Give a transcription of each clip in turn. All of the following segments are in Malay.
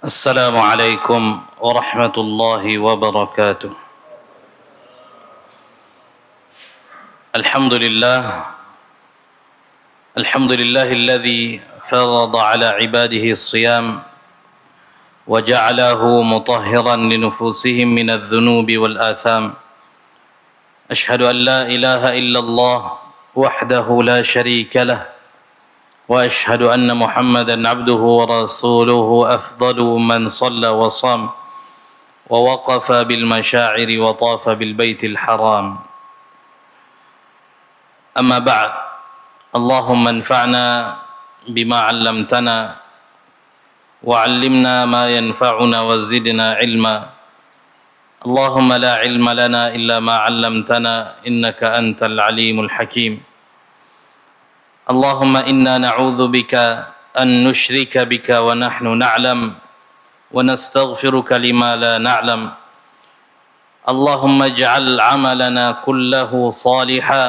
السلام عليكم ورحمة الله وبركاته. الحمد لله الذي فرض على عباده الصيام وجعله مطهرا لنفوسهم من الذنوب والآثام. أشهد أن لا إله إلا الله وحده لا شريك له وأشهد أن محمدا عبده ورسوله أفضل من صلى وصام ووقف بالمشاعر وطاف بالبيت الحرام. أما بعد، اللهم انفعنا بما علمتنا وعلمنا ما ينفعنا وزدنا علما. اللهم لا علم لنا إلا ما علمتنا إنك أنت العليم الحكيم. اللهم إنا نعوذ بك أن نشرك بك ونحن نعلم ونستغفرك لما لا نعلم. اللهم اجعل عملنا كله صالحا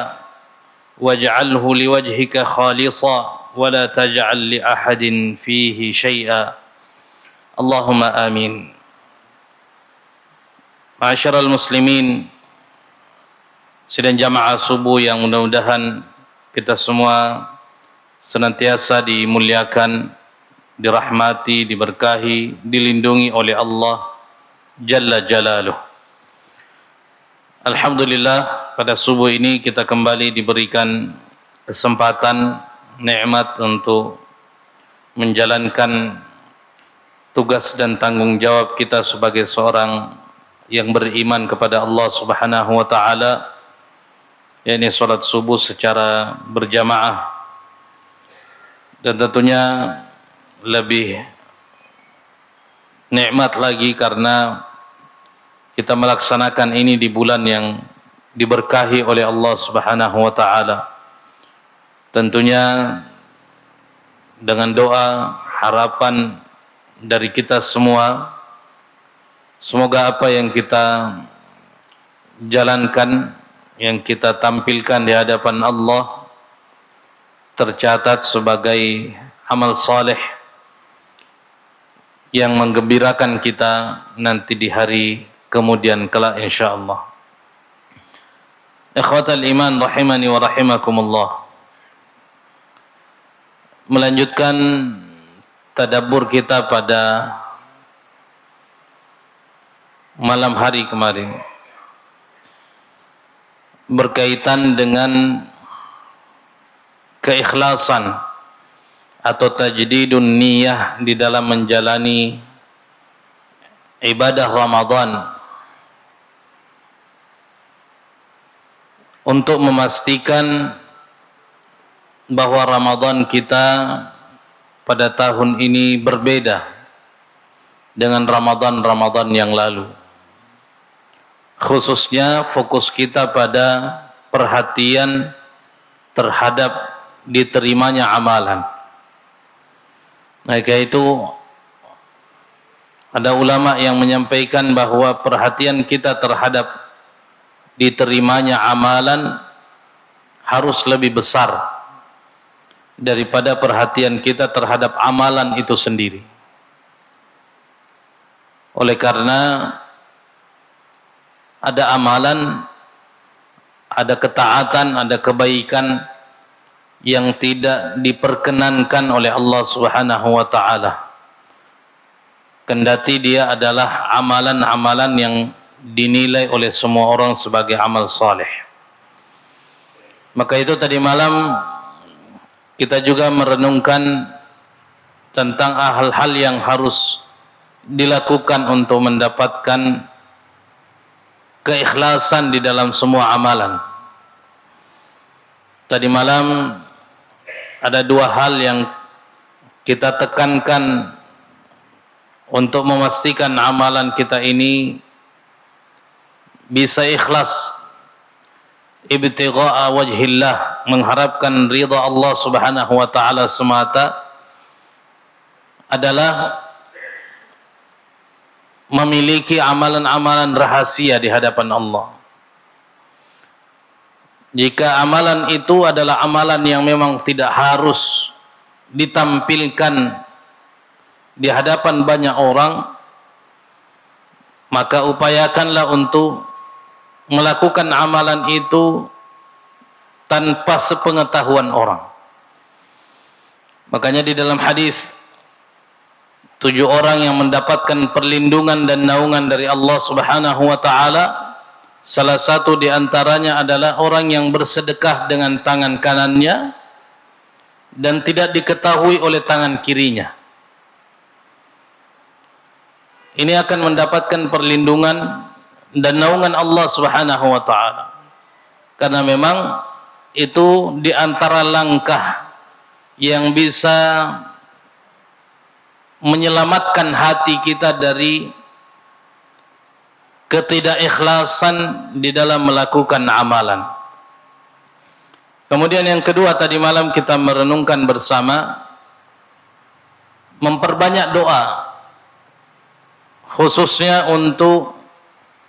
واجعله لوجهك خالصا ولا تجعل لأحد فيه شيئا. اللهم آمين. Ma'asyiral muslimin, sidang jamaah subuh yang mudah-mudahan kita semua senantiasa dimuliakan, dirahmati, diberkahi, dilindungi oleh Allah Jalla Jalaluh. Alhamdulillah, pada subuh ini kita kembali diberikan kesempatan, nikmat untuk menjalankan tugas dan tanggung jawab kita sebagai seorang yang beriman kepada Allah Subhanahu wa taala, yakni salat subuh secara berjamaah. Dan tentunya lebih nikmat lagi karena kita melaksanakan ini di bulan yang diberkahi oleh Allah Subhanahu wa taala. Tentunya dengan doa, harapan dari kita semua, semoga apa yang kita jalankan, yang kita tampilkan di hadapan Allah tercatat sebagai amal saleh yang menggembirakan kita nanti di hari kemudian kelak insyaallah. Ikhwatal iman rahimani wa rahimakumullah. Melanjutkan tadabbur kita pada malam hari kemarin berkaitan dengan keikhlasan atau tajdidun niyah di dalam menjalani ibadah Ramadan, untuk memastikan bahwa Ramadan kita pada tahun ini berbeda dengan Ramadan-Ramadan yang lalu. Khususnya fokus kita pada perhatian terhadap diterimanya amalan. Maka itu ada ulama yang menyampaikan bahwa perhatian kita terhadap diterimanya amalan harus lebih besar daripada perhatian kita terhadap amalan itu sendiri. Oleh karena ada amalan, ada ketaatan, ada kebaikan yang tidak diperkenankan oleh Allah Subhanahu wa taala, kendati dia adalah amalan-amalan yang dinilai oleh semua orang sebagai amal saleh. Maka itu tadi malam kita juga merenungkan tentang hal-hal yang harus dilakukan untuk mendapatkan keikhlasan di dalam semua amalan. Tadi malam ada dua hal yang kita tekankan untuk memastikan amalan kita ini bisa ikhlas, ibtigha'a wajhillah, mengharapkan ridha Allah Subhanahu wa taala semata, adalah memiliki amalan-amalan rahasia di hadapan Allah. Jika amalan itu adalah amalan yang memang tidak harus ditampilkan di hadapan banyak orang, maka upayakanlah untuk melakukan amalan itu tanpa sepengetahuan orang. Makanya di dalam hadis 7 orang yang mendapatkan perlindungan dan naungan dari Allah Subhanahu wa taala, salah satu di antaranya adalah orang yang bersedekah dengan tangan kanannya dan tidak diketahui oleh tangan kirinya. Ini akan mendapatkan perlindungan dan naungan Allah Subhanahu wa taala. Karena memang itu di antara langkah yang bisa menyelamatkan hati kita dari ketidakikhlasan di dalam melakukan amalan. Kemudian yang kedua, tadi malam kita merenungkan bersama memperbanyak doa, khususnya untuk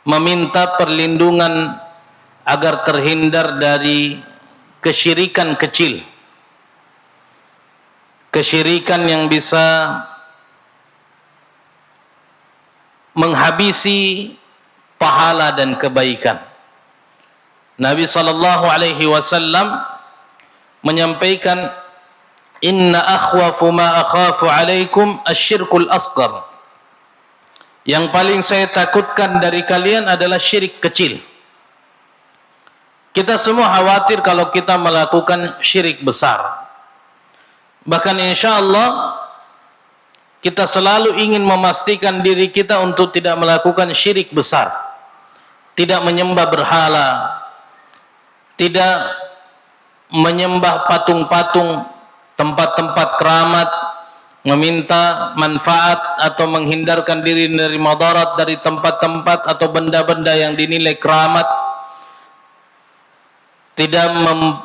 meminta perlindungan agar terhindar dari kesyirikan kecil, kesyirikan yang bisa menghabisi pahala dan kebaikan. Nabi sallallahu alaihi wasallam menyampaikan, inna akhwafu ma akhafu alaikum asyirkul asghar. Yang paling saya takutkan dari kalian adalah syirik kecil. Kita semua khawatir kalau kita melakukan syirik besar. Bahkan insyaallah kita selalu ingin memastikan diri kita untuk tidak melakukan syirik besar, tidak menyembah berhala, tidak menyembah patung-patung, tempat-tempat keramat, meminta manfaat atau menghindarkan diri dari madarat dari tempat-tempat atau benda-benda yang dinilai keramat, tidak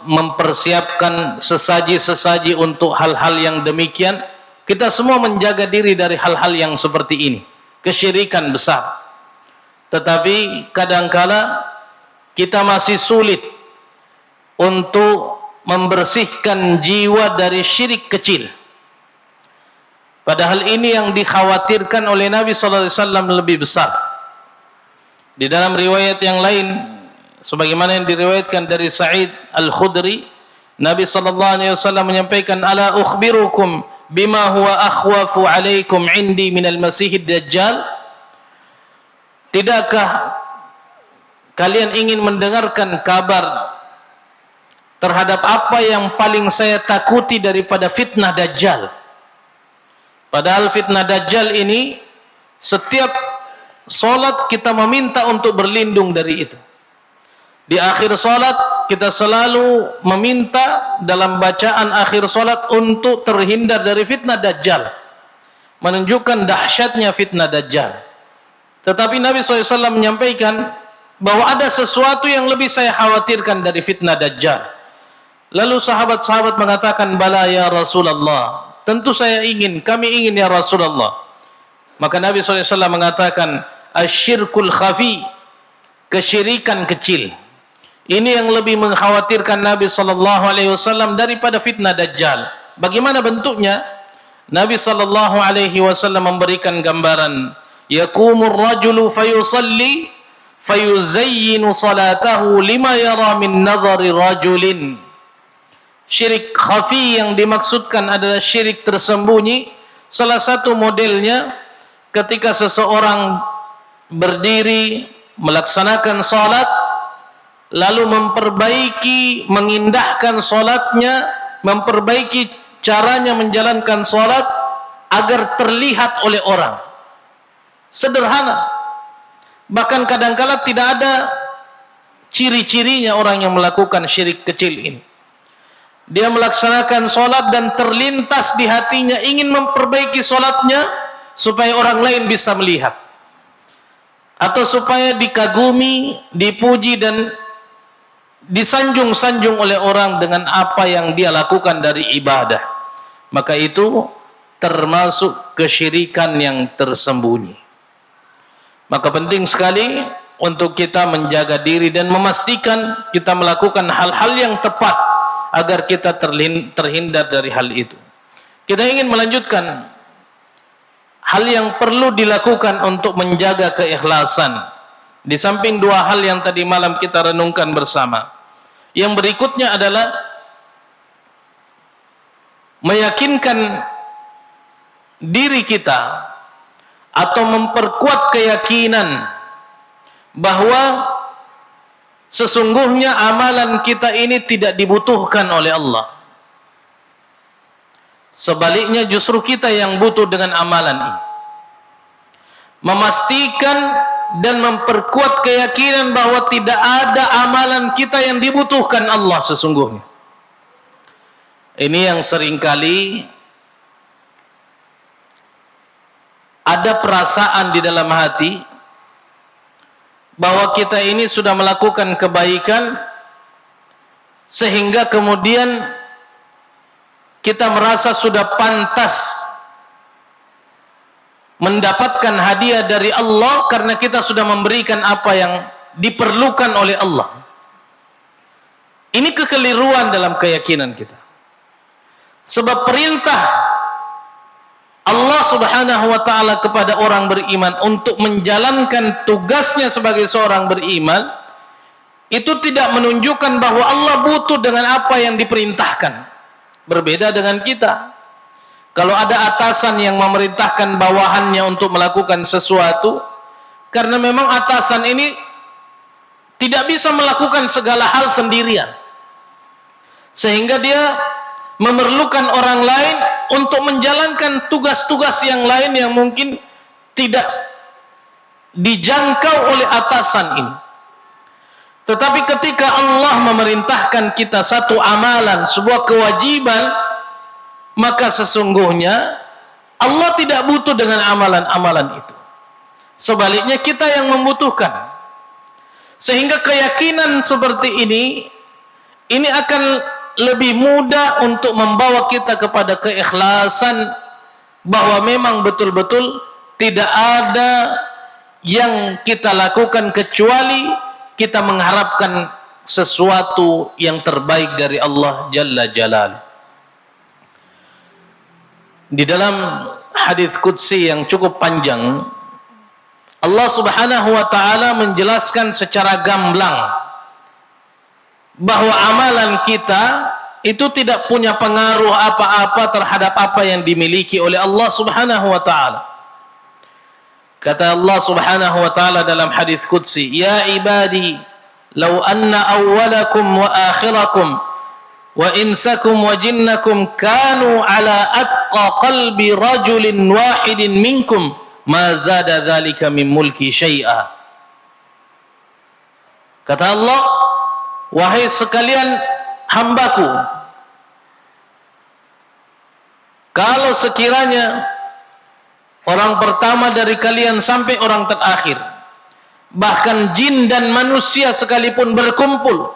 mempersiapkan sesaji-sesaji untuk hal-hal yang demikian. Kita semua menjaga diri dari hal-hal yang seperti ini, kesyirikan besar. Tetapi kadangkala kita masih sulit untuk membersihkan jiwa dari syirik kecil. Padahal ini yang dikhawatirkan oleh Nabi sallallahu alaihi wasallam lebih besar. Di dalam riwayat yang lain, sebagaimana yang diriwayatkan dari Sa'id Al-Khudri, Nabi sallallahu alaihi wasallam menyampaikan, ala ukhbirukum bima huwa akhwafu alaikum indi minal masihid dajjal. Tidakkah kalian ingin mendengarkan kabar terhadap apa yang paling saya takuti daripada fitnah dajjal? Padahal fitnah dajjal ini setiap solat kita meminta untuk berlindung dari itu. Di akhir solat kita selalu meminta dalam bacaan akhir solat untuk terhindar dari fitnah dajjal, menunjukkan dahsyatnya fitnah dajjal. Tetapi Nabi SAW menyampaikan bahwa ada sesuatu yang lebih saya khawatirkan dari fitnah dajjal. Lalu sahabat-sahabat mengatakan, bala ya Rasulullah, tentu saya ingin, kami ingin ya Rasulullah. Maka Nabi SAW mengatakan, asyirkul khafi, kesyirikan kecil. Ini yang lebih mengkhawatirkan Nabi SAW daripada fitnah dajjal. Bagaimana bentuknya? Nabi SAW memberikan gambaran, yakumur rajulu fayusalli fayuzayyinu salatahu lima yara min nadhari rajulin. Syirik khafi yang dimaksudkan adalah syirik tersembunyi. Salah satu modelnya ketika seseorang berdiri melaksanakan salat, lalu memperbaiki, mengindahkan salatnya, memperbaiki caranya menjalankan salat agar terlihat oleh orang. Sederhana. Bahkan kadangkala tidak ada ciri-cirinya orang yang melakukan syirik kecil ini. Dia melaksanakan solat dan terlintas di hatinya ingin memperbaiki solatnya supaya orang lain bisa melihat, atau supaya dikagumi, dipuji dan disanjung-sanjung oleh orang dengan apa yang dia lakukan dari ibadah. Maka itu termasuk kesyirikan yang tersembunyi. Maka penting sekali untuk kita menjaga diri dan memastikan kita melakukan hal-hal yang tepat agar kita terhindar dari hal itu. Kita ingin melanjutkan hal yang perlu dilakukan untuk menjaga keikhlasan. Di samping dua hal yang tadi malam kita renungkan bersama, yang berikutnya adalah meyakinkan diri kita atau memperkuat keyakinan bahwa sesungguhnya amalan kita ini tidak dibutuhkan oleh Allah. Sebaliknya justru kita yang butuh dengan amalan ini. Memastikan dan memperkuat keyakinan bahwa tidak ada amalan kita yang dibutuhkan Allah sesungguhnya. Ini yang seringkali ada perasaan di dalam hati bahwa kita ini sudah melakukan kebaikan sehingga kemudian kita merasa sudah pantas mendapatkan hadiah dari Allah karena kita sudah memberikan apa yang diperlukan oleh Allah. Ini kekeliruan dalam keyakinan kita. Sebab perintah Allah Subhanahu wa taala kepada orang beriman untuk menjalankan tugasnya sebagai seorang beriman itu tidak menunjukkan bahwa Allah butuh dengan apa yang diperintahkan. Berbeda dengan kita. Kalau ada atasan yang memerintahkan bawahannya untuk melakukan sesuatu, karena memang atasan ini tidak bisa melakukan segala hal sendirian, sehingga dia memerlukan orang lain untuk menjalankan tugas-tugas yang lain yang mungkin tidak dijangkau oleh atasan ini. Tetapi ketika Allah memerintahkan kita satu amalan, sebuah kewajiban, maka sesungguhnya Allah tidak butuh dengan amalan-amalan itu. Sebaliknya kita yang membutuhkan. Sehingga keyakinan seperti ini akan lebih mudah untuk membawa kita kepada keikhlasan bahwa memang betul-betul tidak ada yang kita lakukan kecuali kita mengharapkan sesuatu yang terbaik dari Allah Jalla Jalaluhu. Di dalam hadis qudsi yang cukup panjang, Allah Subhanahu wa taala menjelaskan secara gamblang bahwa amalan kita itu tidak punya pengaruh apa-apa terhadap apa yang dimiliki oleh Allah Subhanahu wa taala. Kata Allah Subhanahu wa taala dalam hadis qudsi, "Ya ibadi, law anna awwalakum wa akhirakum wa insakum wa jinnakum kanu ala atqa qalbi rajulin wahidin minkum ma zada dzalika min mulki syai'a." Kata Allah, wahai sekalian hambaku, kalau sekiranya orang pertama dari kalian sampai orang terakhir, bahkan jin dan manusia sekalipun berkumpul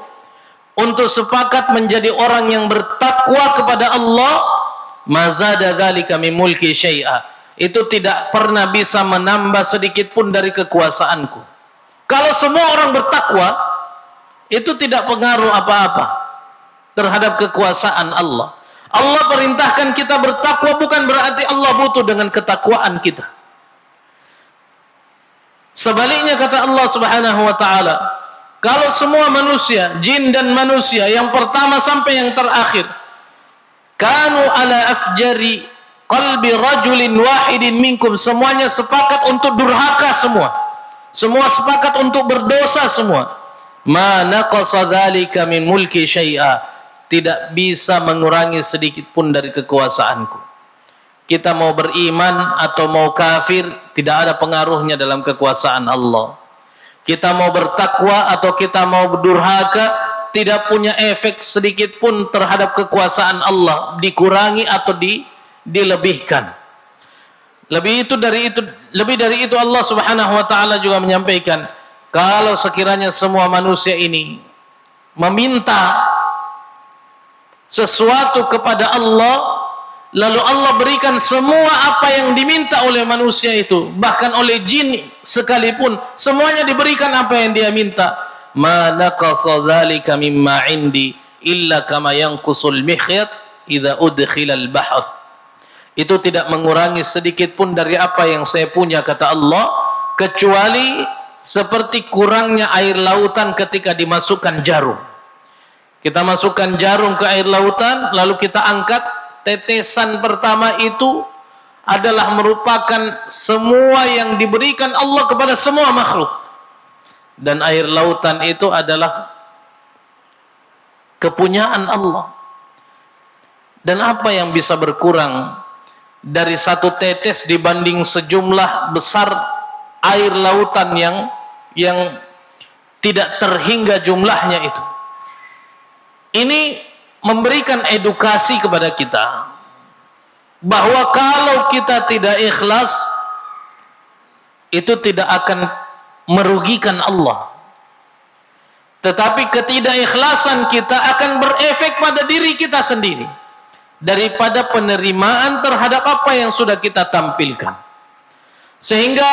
untuk sepakat menjadi orang yang bertakwa kepada Allah, mazada dzalika min mulki syai'a, itu tidak pernah bisa menambah sedikit pun dari kekuasaanku. Kalau semua orang bertakwa, itu tidak pengaruh apa-apa terhadap kekuasaan Allah. Allah perintahkan kita bertakwa bukan berarti Allah butuh dengan ketakwaan kita. Sebaliknya kata Allah Subhanahu wa taala, kalau semua manusia, jin dan manusia, yang pertama sampai yang terakhir, kanu ala afjari qalbi rajulin wahidin minkum, semuanya sepakat untuk durhaka semua. Semua sepakat untuk berdosa semua. Ma naqasa dzalika min mulki syai'a, tidak bisa mengurangi sedikit pun dari kekuasaanku. Kita mau beriman atau mau kafir, tidak ada pengaruhnya dalam kekuasaan Allah. Kita mau bertakwa atau kita mau berdurhaka, tidak punya efek sedikit pun terhadap kekuasaan Allah, dikurangi atau dilebihkan. Lebih dari itu Allah Subhanahu wa taala juga menyampaikan, kalau sekiranya semua manusia ini meminta sesuatu kepada Allah, lalu Allah berikan semua apa yang diminta oleh manusia itu, bahkan oleh jin sekalipun, semuanya diberikan apa yang dia minta, ma naqasa dzalika mimma indi illa kama yanqusul mikhyat idza udkhila al-bahr, itu tidak mengurangi sedikit pun dari apa yang saya punya, kata Allah, kecuali seperti kurangnya air lautan ketika dimasukkan jarum. Kita masukkan jarum ke air lautan, lalu kita angkat, tetesan pertama itu adalah merupakan semua yang diberikan Allah kepada semua makhluk. Dan air lautan itu adalah kepunyaan Allah. Dan apa yang bisa berkurang dari satu tetes dibanding sejumlah besar air lautan yang tidak terhingga jumlahnya itu. Ini memberikan edukasi kepada kita bahwa kalau kita tidak ikhlas, itu tidak akan merugikan Allah. Tetapi ketidakikhlasan kita akan berefek pada diri kita sendiri daripada penerimaan terhadap apa yang sudah kita tampilkan. Sehingga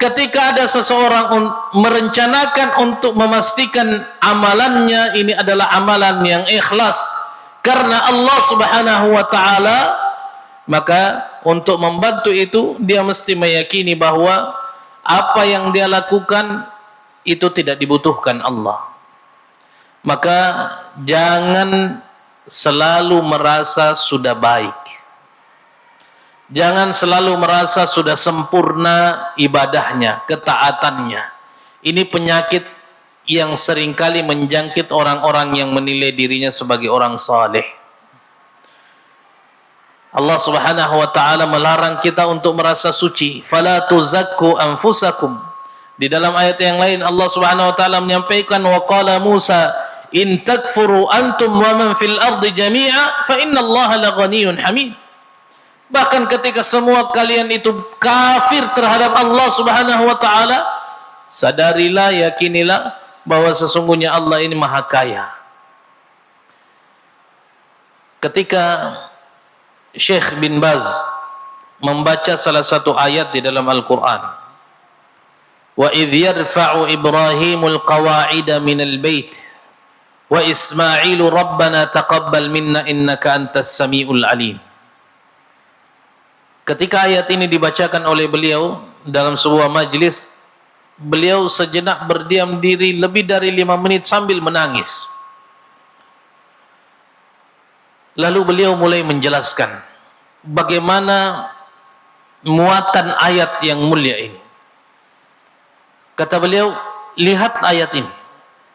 ketika ada seseorang merencanakan untuk memastikan amalannya ini adalah amalan yang ikhlas karena Allah Subhanahu wa taala, maka untuk membantu itu dia mesti meyakini bahwa apa yang dia lakukan itu tidak dibutuhkan Allah. Maka jangan selalu merasa sudah baik. Jangan selalu merasa sudah sempurna ibadahnya, ketaatannya. Ini penyakit yang seringkali menjangkit orang-orang yang menilai dirinya sebagai orang saleh. Allah Subhanahu wa taala melarang kita untuk merasa suci. Fala tuzakku anfusakum. Di dalam ayat yang lain Allah Subhanahu wa taala menyampaikan, wa qala Musa in takfuru antum wa man fil ardi jami'a fa innallaha laghaniyyun hamid. Bahkan ketika semua kalian itu kafir terhadap Allah Subhanahu wa taala, sadarilah, yakinilah bahwa sesungguhnya Allah ini maha kaya. Ketika Syekh bin Baz membaca salah satu ayat di dalam Al-Quran, wa idh yarfa'u Ibrahimul qawa'ida minal bait wa Ismailu rabbana taqabbal minna innaka antas sami'ul alim. Ketika ayat ini dibacakan oleh beliau dalam sebuah majlis, beliau sejenak berdiam diri lebih dari 5 menit sambil menangis. Lalu beliau mulai menjelaskan bagaimana muatan ayat yang mulia ini. Kata beliau, lihat ayat ini.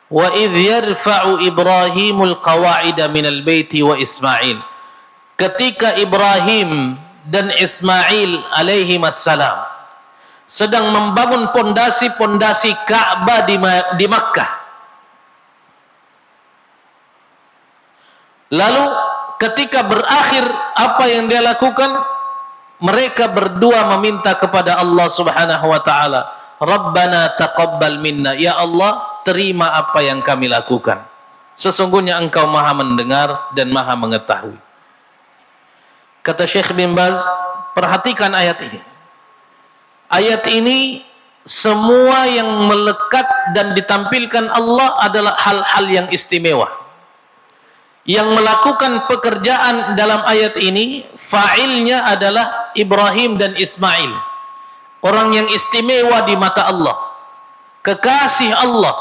Wa idh yarfa'u Ibrahimul qawa'ida minal baiti wa Ismail. Ketika Ibrahim dan Ismail alaihi wassalam sedang membangun pondasi-pondasi Ka'bah di Makkah. Lalu ketika berakhir apa yang dia lakukan, mereka berdua meminta kepada Allah Subhanahu wa taala, Rabbana taqabbal minna, ya Allah, terima apa yang kami lakukan. Sesungguhnya Engkau Maha mendengar dan Maha mengetahui. Kata Syekh bin Baz, perhatikan ayat ini. Ayat ini semua yang melekat dan ditampilkan Allah adalah hal-hal yang istimewa. Yang melakukan pekerjaan dalam ayat ini, fa'ilnya adalah Ibrahim dan Ismail. Orang yang istimewa di mata Allah, kekasih Allah,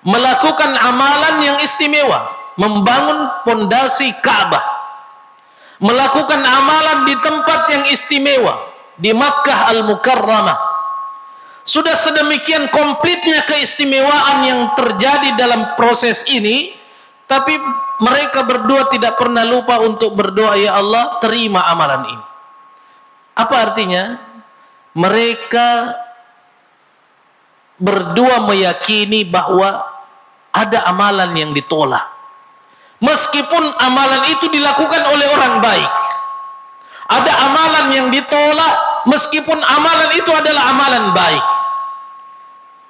melakukan amalan yang istimewa, membangun pondasi Ka'bah, melakukan amalan di tempat yang istimewa, di Makkah Al-Mukarramah. Sudah sedemikian komplitnya keistimewaan yang terjadi dalam proses ini, tapi mereka berdua tidak pernah lupa untuk berdoa, ya Allah, terima amalan ini. Apa artinya? Mereka berdua meyakini bahwa ada amalan yang ditolak, meskipun amalan itu dilakukan oleh orang baik. Ada amalan yang ditolak meskipun amalan itu adalah amalan baik.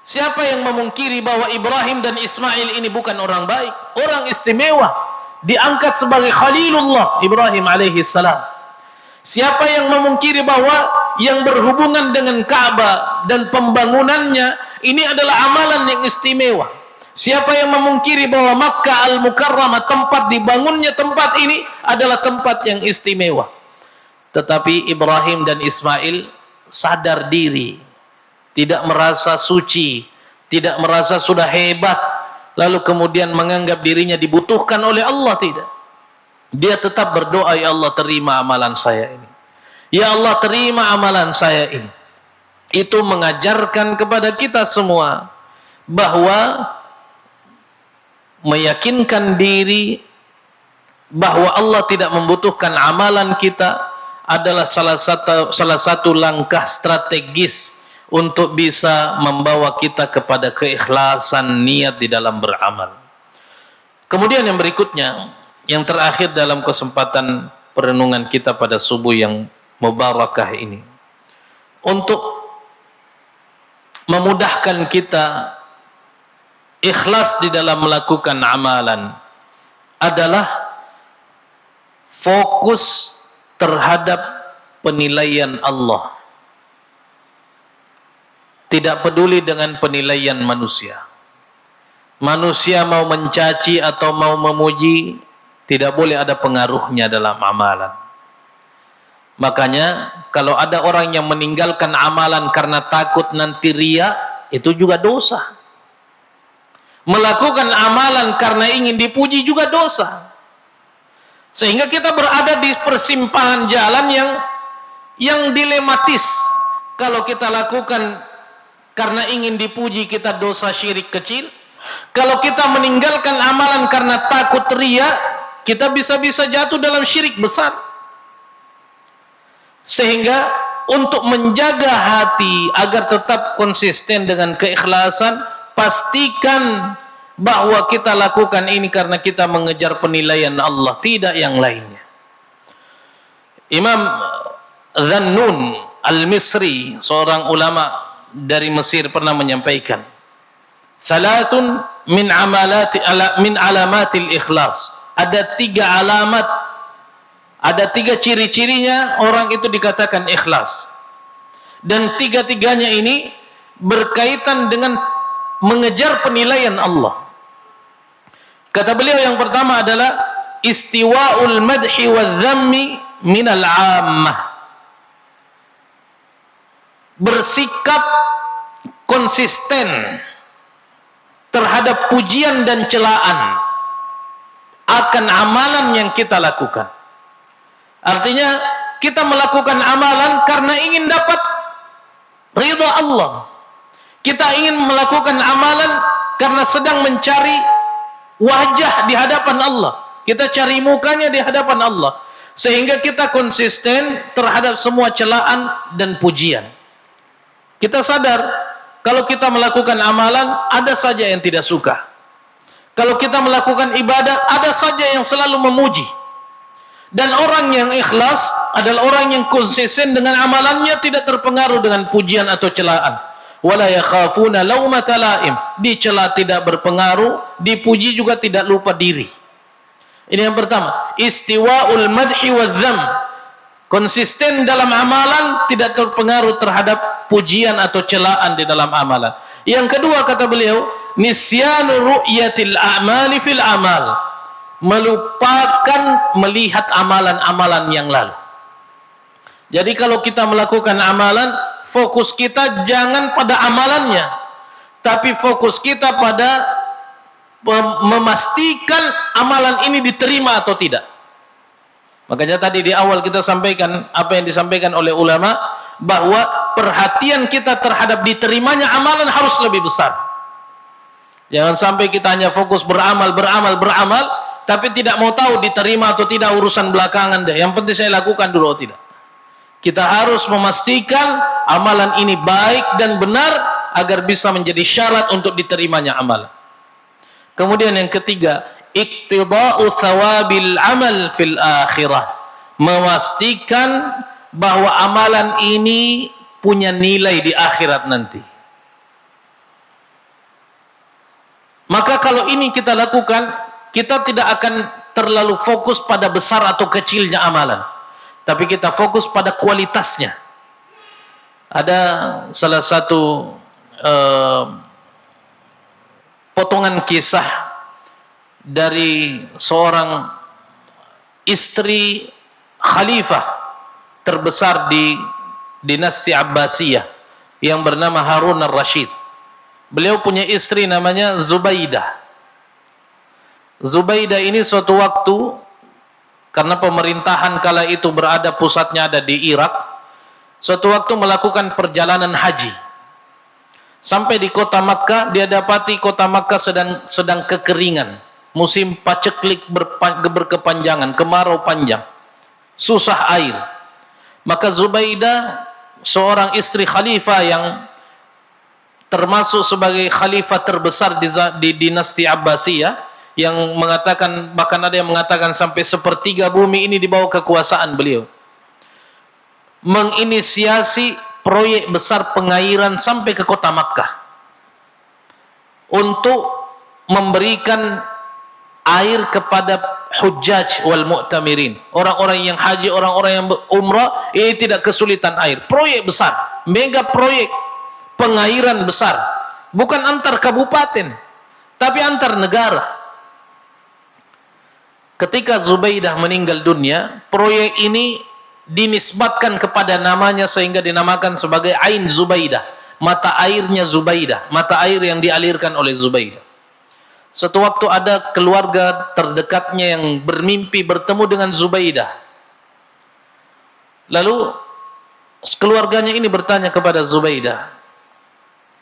Siapa yang memungkiri bahwa Ibrahim dan Ismail ini bukan orang baik, orang istimewa, diangkat sebagai Khalilullah Ibrahim alaihi salam? Siapa yang memungkiri bahwa yang berhubungan dengan Ka'bah dan pembangunannya ini adalah amalan yang istimewa? Siapa yang memungkiri bahwa Makkah Al-Mukarramah, tempat dibangunnya tempat ini, adalah tempat yang istimewa? Tetapi Ibrahim dan Ismail sadar diri, tidak merasa suci, tidak merasa sudah hebat, lalu kemudian menganggap dirinya dibutuhkan oleh Allah. Tidak. Dia tetap berdoa, ya Allah terima amalan saya ini, ya Allah terima amalan saya ini. Itu mengajarkan kepada kita semua bahwa meyakinkan diri bahwa Allah tidak membutuhkan amalan kita adalah salah satu langkah strategis untuk bisa membawa kita kepada keikhlasan niat di dalam beramal. Kemudian yang berikutnya, yang terakhir dalam kesempatan perenungan kita pada subuh yang mubarakah ini, untuk memudahkan kita ikhlas di dalam melakukan amalan adalah fokus terhadap penilaian Allah, tidak peduli dengan penilaian manusia. Manusia mau mencaci atau mau memuji, tidak boleh ada pengaruhnya dalam amalan. Makanya kalau ada orang yang meninggalkan amalan karena takut nanti riya, itu juga dosa. Melakukan amalan karena ingin dipuji juga dosa. Sehingga kita berada di persimpangan jalan yang dilematis. Kalau kita lakukan karena ingin dipuji, kita dosa syirik kecil. Kalau kita meninggalkan amalan karena takut riya, kita bisa-bisa jatuh dalam syirik besar. Sehingga untuk menjaga hati agar tetap konsisten dengan keikhlasan, pastikan bahwa kita lakukan ini karena kita mengejar penilaian Allah, tidak yang lainnya. Imam Dhannun Al-Misri, seorang ulama dari Mesir, pernah menyampaikan, "Thalathun min alamatil ikhlas." Ada 3 alamat, ada 3 ciri-cirinya orang itu dikatakan ikhlas. Dan 3-tiganya ini berkaitan dengan mengejar penilaian Allah. Kata beliau, yang pertama adalah istiwa'ul madhi wa dhammi minal ammah. Bersikap konsisten terhadap pujian dan celaan akan amalan yang kita lakukan. Artinya kita melakukan amalan karena ingin dapat ridha Allah. Kita ingin melakukan amalan karena sedang mencari wajah di hadapan Allah. Kita cari mukanya di hadapan Allah. Sehingga kita konsisten terhadap semua celaan dan pujian. Kita sadar kalau kita melakukan amalan, ada saja yang tidak suka. Kalau kita melakukan ibadah, ada saja yang selalu memuji. Dan orang yang ikhlas adalah orang yang konsisten dengan amalannya, tidak terpengaruh dengan pujian atau celaan. Wala yakhafuna laumata laim. Dicela tidak berpengaruh, dipuji juga tidak lupa diri. Ini yang pertama, istiwa'ul madhi wadzam. Konsisten dalam amalan, tidak terpengaruh terhadap pujian atau celaan di dalam amalan. Yang kedua, kata beliau, nisyanu ru'yatil a'mali fil amal. Melupakan melihat amalan-amalan yang lalu. Jadi kalau kita melakukan amalan, fokus kita jangan pada amalannya, tapi fokus kita pada memastikan amalan ini diterima atau tidak. Makanya tadi di awal kita sampaikan apa yang disampaikan oleh ulama, bahwa perhatian kita terhadap diterimanya amalan harus lebih besar. Jangan sampai kita hanya fokus beramal, tapi tidak mau tahu diterima atau tidak, urusan belakangan deh. Yang penting saya lakukan dulu atau tidak. Kita harus memastikan amalan ini baik dan benar agar bisa menjadi syarat untuk diterimanya amalan. Kemudian yang ketiga, iqtida'u thawabil amal fil akhirah. Memastikan bahwa amalan ini punya nilai di akhirat nanti. Maka kalau ini kita lakukan, kita tidak akan terlalu fokus pada besar atau kecilnya amalan, tapi kita fokus pada kualitasnya. Ada salah satu potongan kisah dari seorang istri khalifah terbesar di dinasti Abbasiyah yang bernama Harun al-Rashid. Beliau punya istri namanya Zubaidah. Zubaidah ini suatu waktu, karena pemerintahan kala itu pusatnya ada di Irak, suatu waktu melakukan perjalanan haji. Sampai di kota Makkah, dia dapati kota Makkah sedang kekeringan, musim paceklik berkepanjangan, kemarau panjang, susah air. Maka Zubaidah, seorang istri khalifah yang termasuk sebagai khalifah terbesar di dinasti Abbasiyah, yang mengatakan, bahkan ada yang mengatakan sampai sepertiga bumi ini di bawah kekuasaan beliau, menginisiasi proyek besar pengairan sampai ke kota Makkah untuk memberikan air kepada hujjaj wal mu'tamirin, orang-orang yang haji, orang-orang yang umrah. Ini tidak kesulitan air. Proyek besar, mega proyek pengairan besar, bukan antar kabupaten tapi antar negara. Ketika Zubaidah meninggal dunia, proyek ini dinisbatkan kepada namanya sehingga dinamakan sebagai Ain Zubaidah, mata airnya Zubaidah, mata air yang dialirkan oleh Zubaidah. Suatu waktu ada keluarga terdekatnya yang bermimpi bertemu dengan Zubaidah. Lalu keluarganya ini bertanya kepada Zubaidah,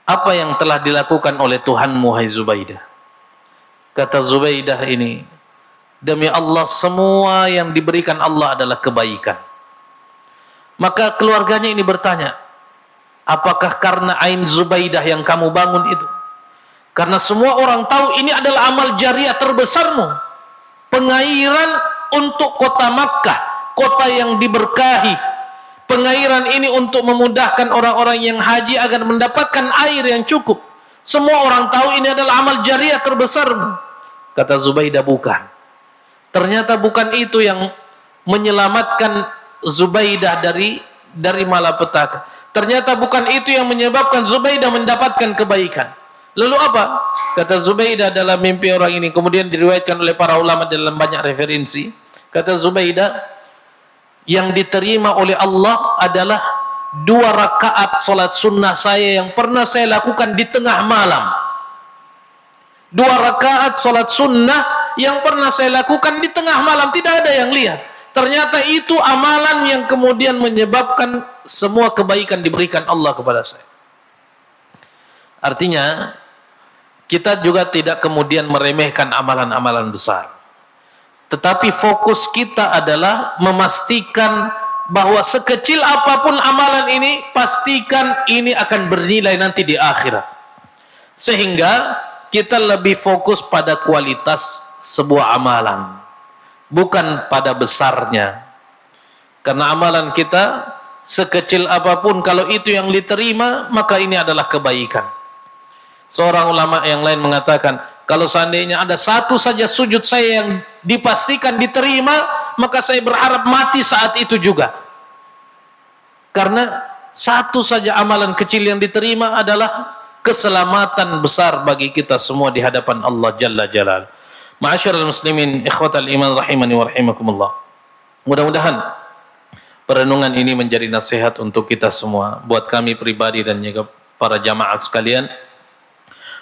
apa yang telah dilakukan oleh Tuhanmu, hai Zubaidah? Kata Zubaidah ini, demi Allah, semua yang diberikan Allah adalah kebaikan. Maka keluarganya ini bertanya, apakah karena Ain Zubaidah yang kamu bangun itu? Karena semua orang tahu ini adalah amal jariah terbesarmu, pengairan untuk kota Makkah, kota yang diberkahi. Pengairan ini untuk memudahkan orang-orang yang haji agar mendapatkan air yang cukup. Semua orang tahu ini adalah amal jariah terbesarmu. Kata Zubaidah, bukan. Ternyata bukan itu yang menyelamatkan Zubaidah dari malapetaka. Ternyata bukan itu yang menyebabkan Zubaidah mendapatkan kebaikan. Lalu apa? Kata Zubaidah dalam mimpi orang ini, kemudian diriwayatkan oleh para ulama dalam banyak referensi. Kata Zubaidah, yang diterima oleh Allah adalah 2 rakaat salat sunnah saya yang pernah saya lakukan di tengah malam. 2 rakaat salat sunnah yang pernah saya lakukan di tengah malam, tidak ada yang lihat. Ternyata itu amalan yang kemudian menyebabkan semua kebaikan diberikan Allah kepada saya. Artinya, kita juga tidak kemudian meremehkan amalan-amalan besar. Tetapi fokus kita adalah memastikan bahwa sekecil apapun amalan ini, pastikan ini akan bernilai nanti di akhirat. Sehingga kita lebih fokus pada kualitas sebuah amalan, bukan pada besarnya. Karena amalan kita sekecil apapun, kalau itu yang diterima, maka ini adalah kebaikan. Seorang ulama yang lain mengatakan, kalau seandainya ada satu saja sujud saya yang dipastikan diterima, maka saya berharap mati saat itu juga. Karena satu saja amalan kecil yang diterima adalah keselamatan besar bagi kita semua di hadapan Allah Jalla Jalal. Ma'asyiral muslimin, ikhwatal iman rahimani wa rahimakumullah. Mudah-mudahan perenungan ini menjadi nasihat untuk kita semua, buat kami pribadi dan juga para jamaah sekalian,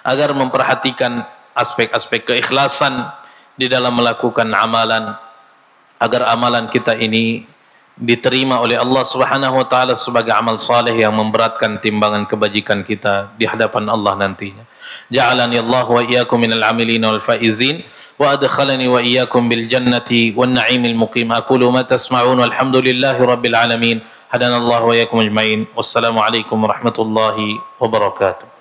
agar memperhatikan aspek-aspek keikhlasan di dalam melakukan amalan, agar amalan kita ini diterima oleh Allah Subhanahu wa taala sebagai amal saleh yang memberatkan timbangan kebajikan kita di hadapan Allah nantinya. Ja'alani Allah wa iyyakum minal amilin wal faizin wa adkhalani wa iyyakum bil jannati wan na'imil muqim. Aqulu ma tasma'un walhamdulillahi rabbil alamin. Hadanallahu wa iyyakum ajmain. Wassalamu alaikum warahmatullahi wabarakatuh.